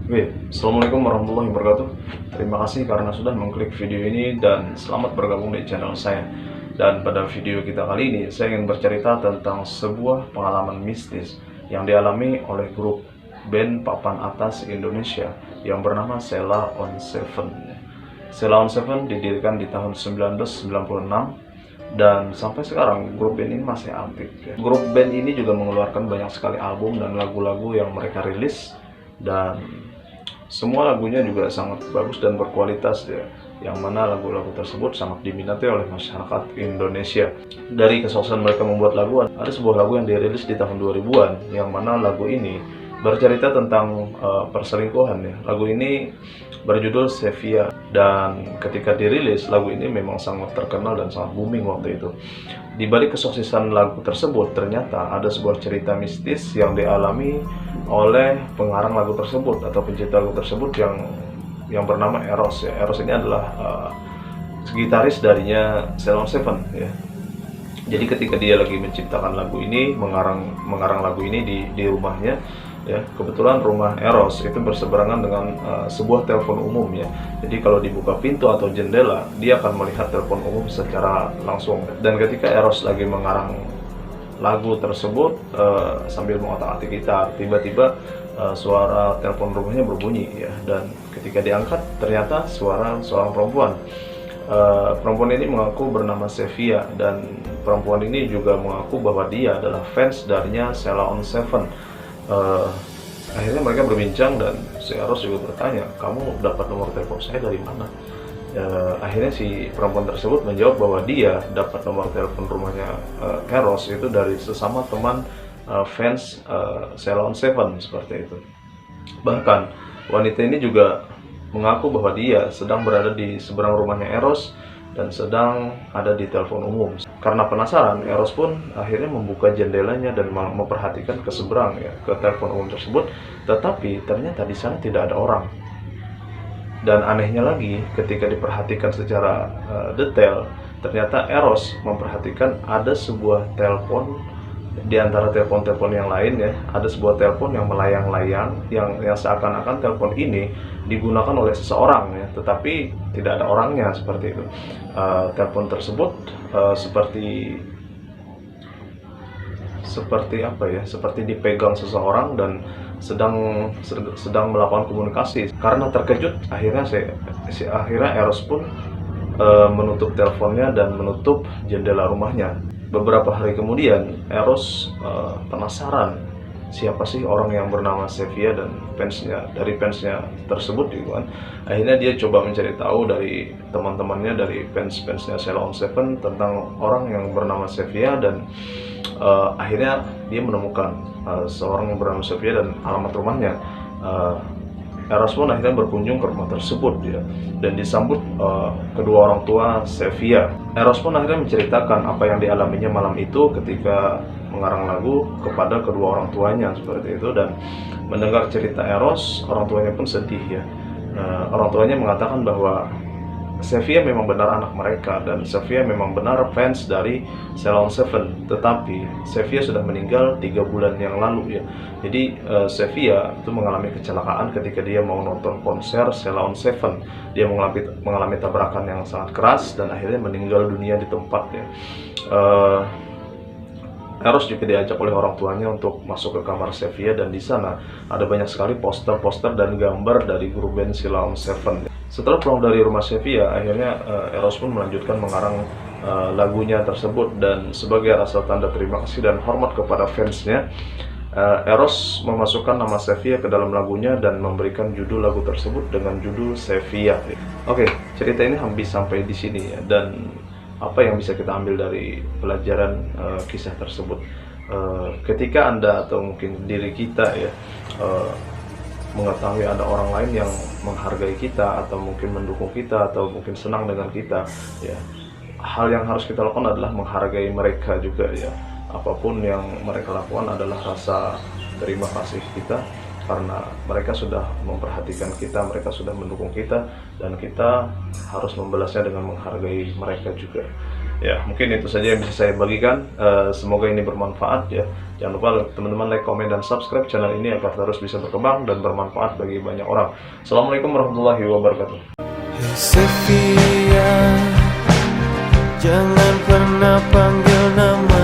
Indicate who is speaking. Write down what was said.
Speaker 1: Oke, Assalamualaikum warahmatullahi wabarakatuh. Terima kasih karena sudah mengklik video ini dan selamat bergabung di channel saya. Dan pada video kita kali ini, saya ingin bercerita tentang sebuah pengalaman mistis yang dialami oleh grup band papan atas Indonesia yang bernama Sheila on 7. Sheila on 7 didirikan di tahun 1996 dan sampai sekarang grup band ini masih aktif. Grup band ini juga mengeluarkan banyak sekali album dan lagu-lagu yang mereka rilis, dan semua lagunya juga sangat bagus dan berkualitas ya, yang mana lagu-lagu tersebut sangat diminati oleh masyarakat Indonesia. Dari kesuksesan mereka membuat lagu, ada sebuah lagu yang dirilis di tahun 2000-an, yang mana lagu ini bercerita tentang perselingkuhan ya. Lagu ini berjudul Sevia, dan ketika dirilis lagu ini memang sangat terkenal dan sangat booming waktu itu. Di balik kesuksesan lagu tersebut, ternyata ada sebuah cerita mistis yang dialami oleh pengarang lagu tersebut atau pencipta lagu tersebut yang bernama Eros ya. Eros ini adalah gitaris darinya Sheila on 7 ya. Jadi ketika dia lagi menciptakan lagu ini, mengarang lagu ini di rumahnya ya, kebetulan rumah Eros itu berseberangan dengan sebuah telepon umum ya. Jadi kalau dibuka pintu atau jendela, dia akan melihat telepon umum secara langsung. Dan ketika Eros lagi mengarang lagu tersebut sambil mengotak-atik gitar, tiba-tiba suara telepon rumahnya berbunyi ya. Dan ketika diangkat, ternyata suara seorang perempuan. Perempuan ini mengaku bernama Sevia, dan perempuan ini juga mengaku bahwa dia adalah fans darinya Sheila on 7. Akhirnya mereka berbincang dan si Eros juga bertanya, kamu dapat nomor telepon saya dari mana? Akhirnya si perempuan tersebut menjawab bahwa dia dapat nomor telepon rumahnya Eros itu dari sesama teman fans Sheila on 7 seperti itu. Bahkan wanita ini juga mengaku bahwa dia sedang berada di seberang rumahnya Eros dan sedang ada di telepon umum. Karena penasaran, Eros pun akhirnya membuka jendelanya dan memperhatikan ke seberang ya, ke telepon umum tersebut. Tetapi ternyata di sana tidak ada orang. Dan anehnya lagi, ketika diperhatikan secara detail, ternyata Eros memperhatikan ada sebuah telepon di antara telepon-telepon yang lain ya, ada sebuah telepon yang melayang-layang, yang seakan-akan telepon ini digunakan oleh seseorang ya, tetapi tidak ada orangnya seperti itu. Telepon tersebut seperti apa ya? Seperti dipegang seseorang dan sedang melakukan komunikasi. Karena terkejut, akhirnya Eros pun menutup teleponnya dan menutup jendela rumahnya. Beberapa hari kemudian, Eros penasaran siapa sih orang yang bernama Sevia dan fansnya tersebut gitu kan. Akhirnya dia coba mencari tahu dari teman-temannya, dari fansnya Sheila on 7 tentang orang yang bernama Sevia, dan akhirnya dia menemukan seorang yang bernama Sevia dan alamat rumahnya. Eros pun akhirnya berkunjung ke rumah tersebut ya, dan disambut kedua orang tua Sevia. Eros pun akhirnya menceritakan apa yang dialaminya malam itu ketika mengarang lagu kepada kedua orang tuanya seperti itu. Dan mendengar cerita Eros, orang tuanya pun sedih ya. Orang tuanya mengatakan bahwa Sevia memang benar anak mereka, dan Sevia memang benar fans dari Sheila on 7. Tetapi Sevia sudah meninggal 3 bulan yang lalu ya. Jadi Sevia itu mengalami kecelakaan ketika dia mau nonton konser Sheila on 7. Dia mengalami tabrakan yang sangat keras dan akhirnya meninggal dunia di tempat ya. Eros juga diajak oleh orang tuanya untuk masuk ke kamar Sevia, dan di sana ada banyak sekali poster-poster dan gambar dari grup band Sheila on 7. Setelah pulang dari rumah Sevia, akhirnya Eros pun melanjutkan mengarang lagunya tersebut, dan sebagai rasa tanda terima kasih dan hormat kepada fansnya, Eros memasukkan nama Sevia ke dalam lagunya dan memberikan judul lagu tersebut dengan judul Sevia. Oke, cerita ini hampir sampai di sini ya, dan apa yang bisa kita ambil dari pelajaran kisah tersebut? Ketika Anda atau mungkin diri kita ya mengetahui ada orang lain yang menghargai kita atau mungkin mendukung kita atau mungkin senang dengan kita ya, hal yang harus kita lakukan adalah menghargai mereka juga ya. Apapun yang mereka lakukan adalah rasa terima kasih kita, karena mereka sudah memperhatikan kita, mereka sudah mendukung kita, dan kita harus membalasnya dengan menghargai mereka juga. Ya, mungkin itu saja yang bisa saya bagikan. Semoga ini bermanfaat ya. Jangan lupa teman-teman like, komen, dan subscribe channel ini agar terus bisa berkembang dan bermanfaat bagi banyak orang. Assalamualaikum warahmatullahi wabarakatuh.
Speaker 2: Hey Sofia, jangan pernah panggil nama